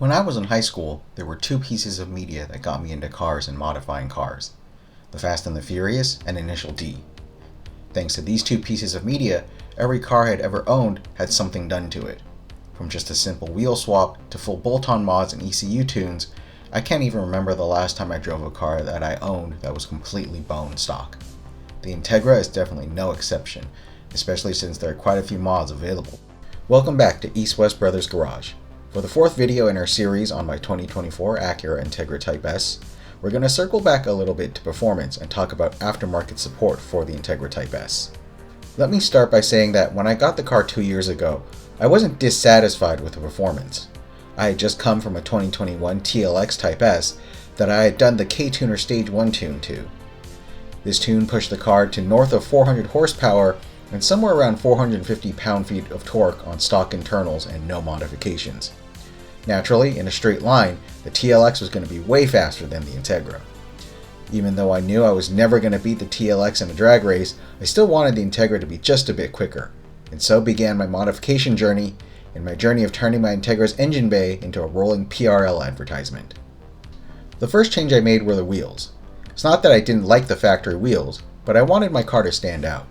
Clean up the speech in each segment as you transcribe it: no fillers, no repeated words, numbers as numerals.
When I was in high school, there were two pieces of media that got me into cars and modifying cars: The Fast and the Furious and Initial D. Thanks to these two pieces of media, every car I had ever owned had something done to it. From just a simple wheel swap to full bolt-on mods and ECU tunes, I can't even remember the last time I drove a car that I owned that was completely bone stock. The Integra is definitely no exception, especially since there are quite a few mods available. Welcome back to East West Brothers Garage. For the fourth video in our series on my 2024 Acura Integra Type S, we're going to circle back a little bit to performance and talk about aftermarket support for the Integra Type S. Let me start by saying that when I got the car 2 years ago, I wasn't dissatisfied with the performance. I had just come from a 2021 TLX Type S that I had done the K-Tuner Stage 1 tune to. This tune pushed the car to north of 400 horsepower and somewhere around 450 pound-feet of torque on stock internals and no modifications. Naturally, in a straight line, the TLX was going to be way faster than the Integra. Even though I knew I was never going to beat the TLX in a drag race, I still wanted the Integra to be just a bit quicker, and so began my modification journey, and my journey of turning my Integra's engine bay into a rolling PRL advertisement. The first change I made were the wheels. It's not that I didn't like the factory wheels, but I wanted my car to stand out.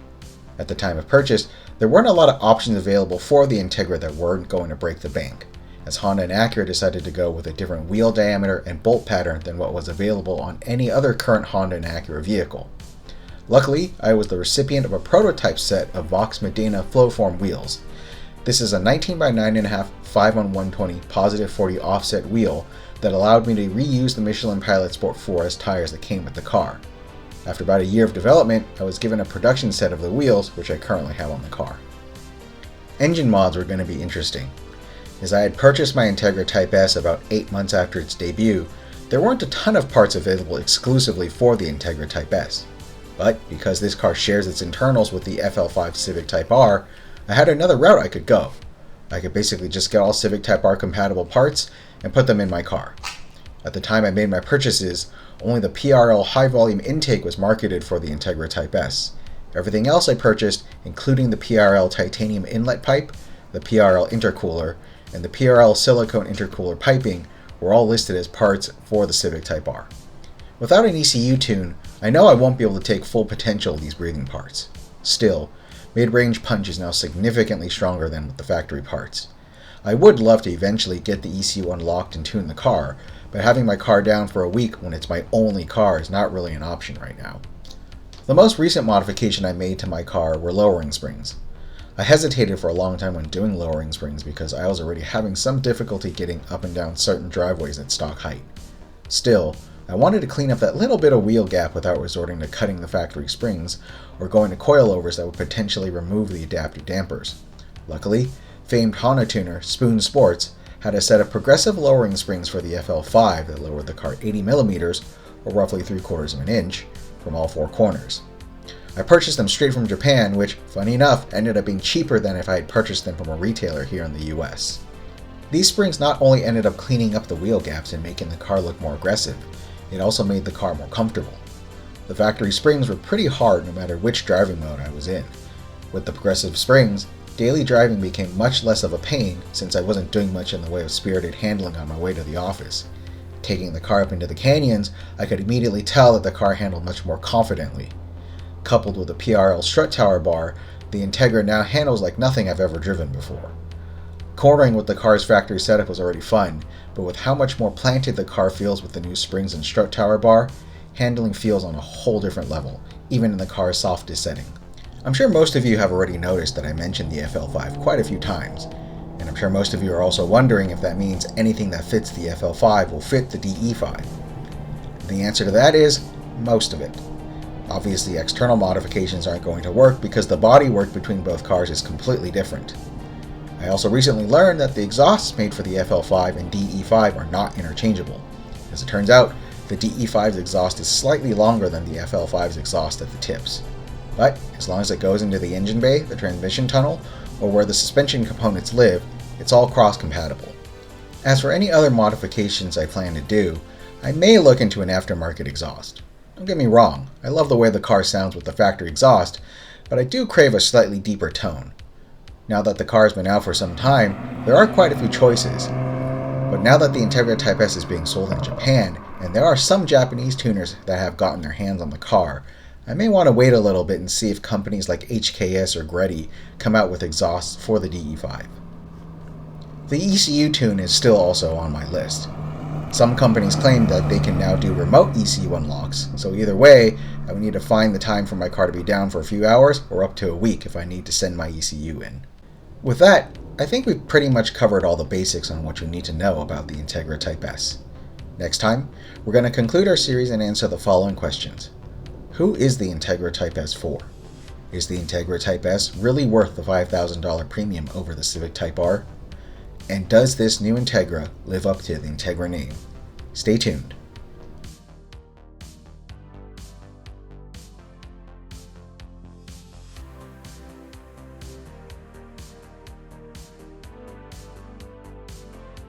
At the time of purchase, there weren't a lot of options available for the Integra that weren't going to break the bank, as Honda and Acura decided to go with a different wheel diameter and bolt pattern than what was available on any other current Honda and Acura vehicle. Luckily, I was the recipient of a prototype set of Vox Medina Flowform wheels. This is a 19x9.5 5-on-120 positive 40 offset wheel that allowed me to reuse the Michelin Pilot Sport 4S tires that came with the car. After about a year of development, I was given a production set of the wheels, which I currently have on the car. Engine mods were going to be interesting. As I had purchased my Integra Type S about 8 months after its debut, there weren't a ton of parts available exclusively for the Integra Type S. But because this car shares its internals with the FL5 Civic Type R, I had another route I could go. I could basically just get all Civic Type R compatible parts and put them in my car. At the time I made my purchases, only the PRL high volume intake was marketed for the Integra Type S. Everything else I purchased, including the PRL titanium inlet pipe, the PRL intercooler, and the PRL silicone intercooler piping, were all listed as parts for the Civic Type R. Without an ECU tune, I know I won't be able to take full potential of these breathing parts. Still, mid-range punch is now significantly stronger than with the factory parts. I would love to eventually get the ECU unlocked and tune the car, but having my car down for a week when it's my only car is not really an option right now. The most recent modification I made to my car were lowering springs. I hesitated for a long time when doing lowering springs because I was already having some difficulty getting up and down certain driveways at stock height. Still, I wanted to clean up that little bit of wheel gap without resorting to cutting the factory springs or going to coilovers that would potentially remove the adaptive dampers. Luckily, famed Honda tuner Spoon Sports had a set of progressive lowering springs for the FL5 that lowered the car 80mm, or roughly 3/4 of an inch, from all four corners. I purchased them straight from Japan, which, funny enough, ended up being cheaper than if I had purchased them from a retailer here in the US. These springs not only ended up cleaning up the wheel gaps and making the car look more aggressive, it also made the car more comfortable. The factory springs were pretty hard no matter which driving mode I was in. With the progressive springs, daily driving became much less of a pain since I wasn't doing much in the way of spirited handling on my way to the office. Taking the car up into the canyons, I could immediately tell that the car handled much more confidently. Coupled with a PRL strut tower bar, the Integra now handles like nothing I've ever driven before. Cornering with the car's factory setup was already fun, but with how much more planted the car feels with the new springs and strut tower bar, handling feels on a whole different level, even in the car's softest setting. I'm sure most of you have already noticed that I mentioned the FL5 quite a few times, and I'm sure most of you are also wondering if that means anything that fits the FL5 will fit the DE5. The answer to that is, most of it. Obviously, external modifications aren't going to work because the bodywork between both cars is completely different. I also recently learned that the exhausts made for the FL5 and DE5 are not interchangeable. As it turns out, the DE5's exhaust is slightly longer than the FL5's exhaust at the tips. But as long as it goes into the engine bay, the transmission tunnel, or where the suspension components live, it's all cross-compatible. As for any other modifications I plan to do, I may look into an aftermarket exhaust. Don't get me wrong, I love the way the car sounds with the factory exhaust, but I do crave a slightly deeper tone. Now that the car has been out for some time, there are quite a few choices. But now that the Integra Type S is being sold in Japan, and there are some Japanese tuners that have gotten their hands on the car, I may want to wait a little bit and see if companies like HKS or Greddy come out with exhausts for the DE5. The ECU tune is still also on my list. Some companies claim that they can now do remote ECU unlocks, so either way, I would need to find the time for my car to be down for a few hours or up to a week if I need to send my ECU in. With that, I think we've pretty much covered all the basics on what you need to know about the Integra Type S. Next time, we're going to conclude our series and answer the following questions. Who is the Integra Type S for? Is the Integra Type S really worth the $5,000 premium over the Civic Type R? And does this new Integra live up to the Integra name? Stay tuned.